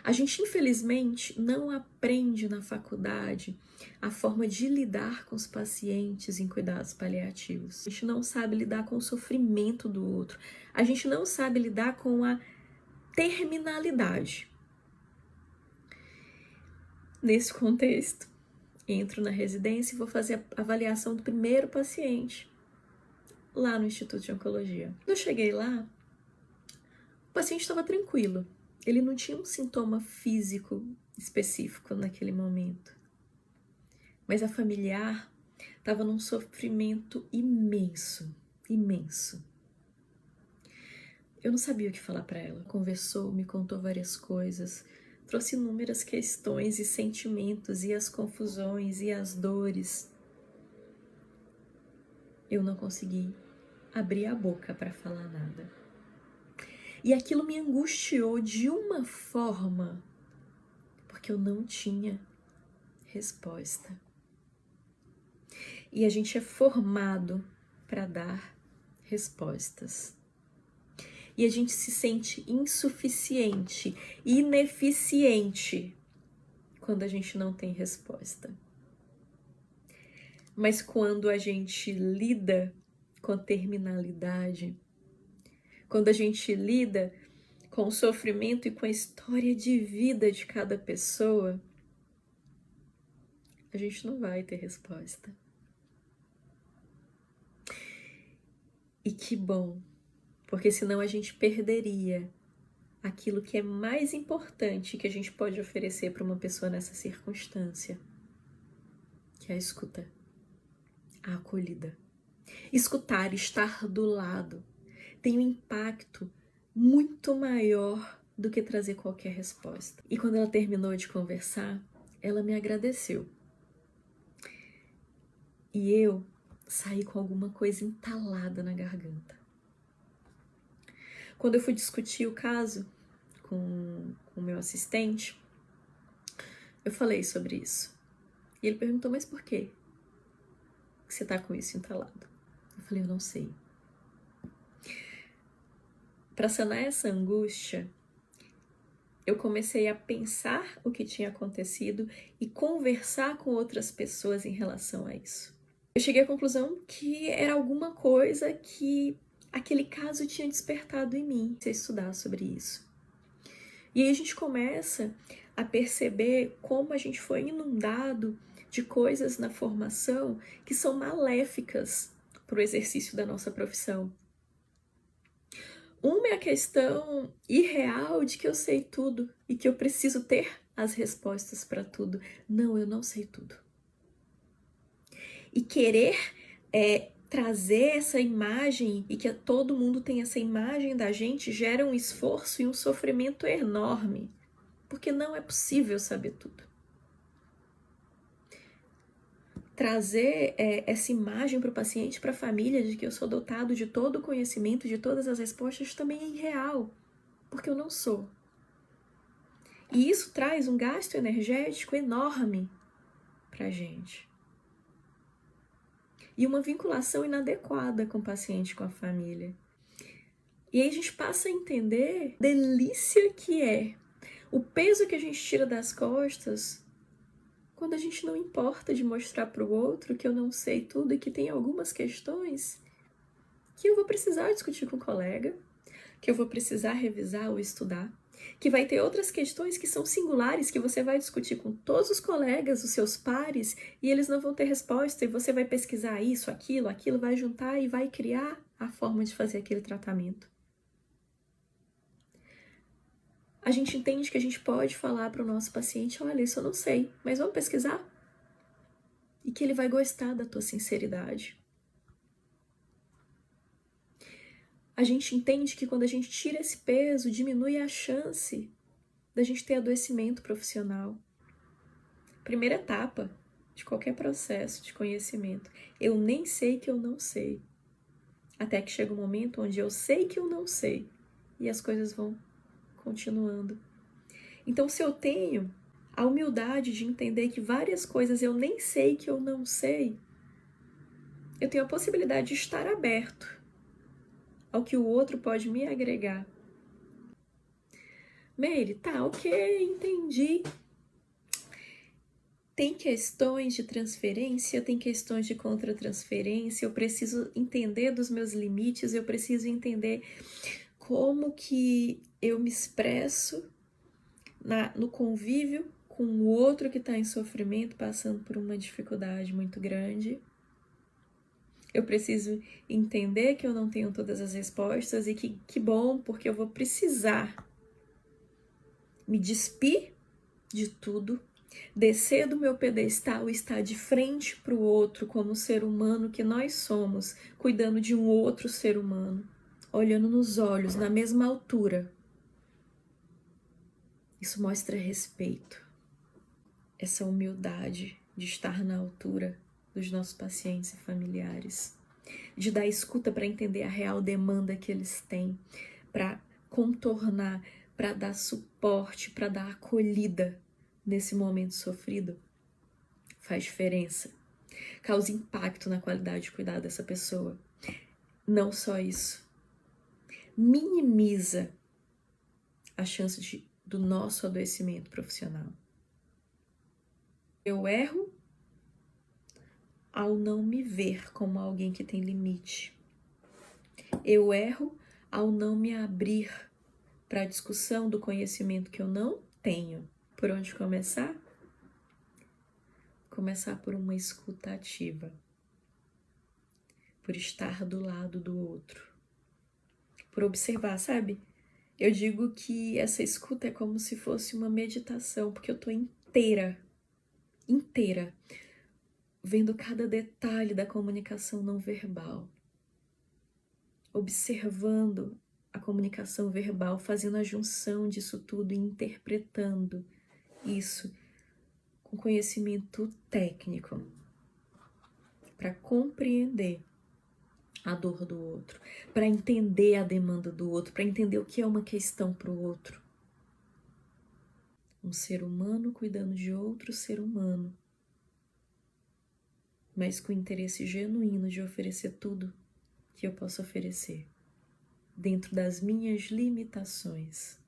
A gente, infelizmente, não aprende na faculdade a forma de lidar com os pacientes em cuidados paliativos. A gente não sabe lidar com o sofrimento do outro. A gente não sabe lidar com a terminalidade. Nesse contexto, entro na residência e vou fazer a avaliação do primeiro paciente lá no Instituto de Oncologia. Quando eu cheguei lá, o paciente estava tranquilo. Ele não tinha um sintoma físico específico naquele momento. Mas a familiar estava num sofrimento imenso, imenso. Eu não sabia o que falar para ela. Conversou, me contou várias coisas, trouxe inúmeras questões e sentimentos, e as confusões e as dores. Eu não consegui abrir a boca para falar nada. E aquilo me angustiou de uma forma, porque eu não tinha resposta. E a gente é formado para dar respostas. E a gente se sente insuficiente, ineficiente, quando a gente não tem resposta. Mas quando a gente lida com a terminalidade, quando a gente lida com o sofrimento e com a história de vida de cada pessoa, a gente não vai ter resposta. E que bom, porque senão a gente perderia aquilo que é mais importante que a gente pode oferecer para uma pessoa nessa circunstância, que é a escuta, a acolhida. Escutar, estar do lado, tem um impacto muito maior do que trazer qualquer resposta. E quando ela terminou de conversar, ela me agradeceu. E eu saí com alguma coisa entalada na garganta. Quando eu fui discutir o caso com o meu assistente, eu falei sobre isso. E ele perguntou, mas por quê que você tá com isso entalado? Eu falei, eu não sei. Para sanar essa angústia, eu comecei a pensar o que tinha acontecido e conversar com outras pessoas em relação a isso. Eu cheguei à conclusão que era alguma coisa que aquele caso tinha despertado em mim, se estudar sobre isso. E aí a gente começa a perceber como a gente foi inundado de coisas na formação que são maléficas para o exercício da nossa profissão. Uma é a questão irreal de que eu sei tudo e que eu preciso ter as respostas para tudo. Não, eu não sei tudo. E querer trazer essa imagem e que todo mundo tem essa imagem da gente gera um esforço e um sofrimento enorme, porque não é possível saber tudo. Trazer essa imagem para o paciente, para a família, de que eu sou dotado de todo o conhecimento, de todas as respostas, também é irreal, porque eu não sou. E isso traz um gasto energético enorme para a gente. E uma vinculação inadequada com o paciente e com a família. E aí a gente passa a entender a delícia que é o peso que a gente tira das costas quando a gente não importa de mostrar para o outro que eu não sei tudo e que tem algumas questões que eu vou precisar discutir com o colega, que eu vou precisar revisar ou estudar, que vai ter outras questões que são singulares, que você vai discutir com todos os colegas, os seus pares, e eles não vão ter resposta, e você vai pesquisar isso, aquilo, vai juntar e vai criar a forma de fazer aquele tratamento. A gente entende que a gente pode falar para o nosso paciente, olha, isso eu não sei, mas vamos pesquisar? E que ele vai gostar da tua sinceridade. A gente entende que quando a gente tira esse peso, diminui a chance da gente ter adoecimento profissional. Primeira etapa de qualquer processo de conhecimento. Eu nem sei que eu não sei. Até que chega um momento onde eu sei que eu não sei. E as coisas vão continuando. Então, se eu tenho a humildade de entender que várias coisas eu nem sei que eu não sei, eu tenho a possibilidade de estar aberto ao que o outro pode me agregar. Meire, tá, ok, entendi. Tem questões de transferência, tem questões de contra-transferência, eu preciso entender dos meus limites, eu preciso entender como que eu me expresso no convívio com o outro que está em sofrimento, passando por uma dificuldade muito grande. Eu preciso entender que eu não tenho todas as respostas e que bom, porque eu vou precisar me despir de tudo, descer do meu pedestal e estar de frente para o outro como ser humano que nós somos, cuidando de um outro ser humano, olhando nos olhos, na mesma altura. Isso mostra respeito, essa humildade de estar na altura dos nossos pacientes e familiares, de dar escuta para entender a real demanda que eles têm, para contornar, para dar suporte, para dar acolhida nesse momento sofrido. Faz diferença, causa impacto na qualidade de cuidado dessa pessoa. Não só isso, minimiza a chance do nosso adoecimento profissional. Eu erro ao não me ver como alguém que tem limite. Eu erro ao não me abrir para a discussão do conhecimento que eu não tenho. Por onde começar? Começar por uma escuta ativa, por estar do lado do outro, por observar, sabe? Eu digo que essa escuta é como se fosse uma meditação, porque eu tô inteira, vendo cada detalhe da comunicação não verbal, observando a comunicação verbal, fazendo a junção disso tudo e interpretando isso com conhecimento técnico para compreender a dor do outro, para entender a demanda do outro, para entender o que é uma questão para o outro. Um ser humano cuidando de outro ser humano, mas com interesse genuíno de oferecer tudo que eu posso oferecer, dentro das minhas limitações.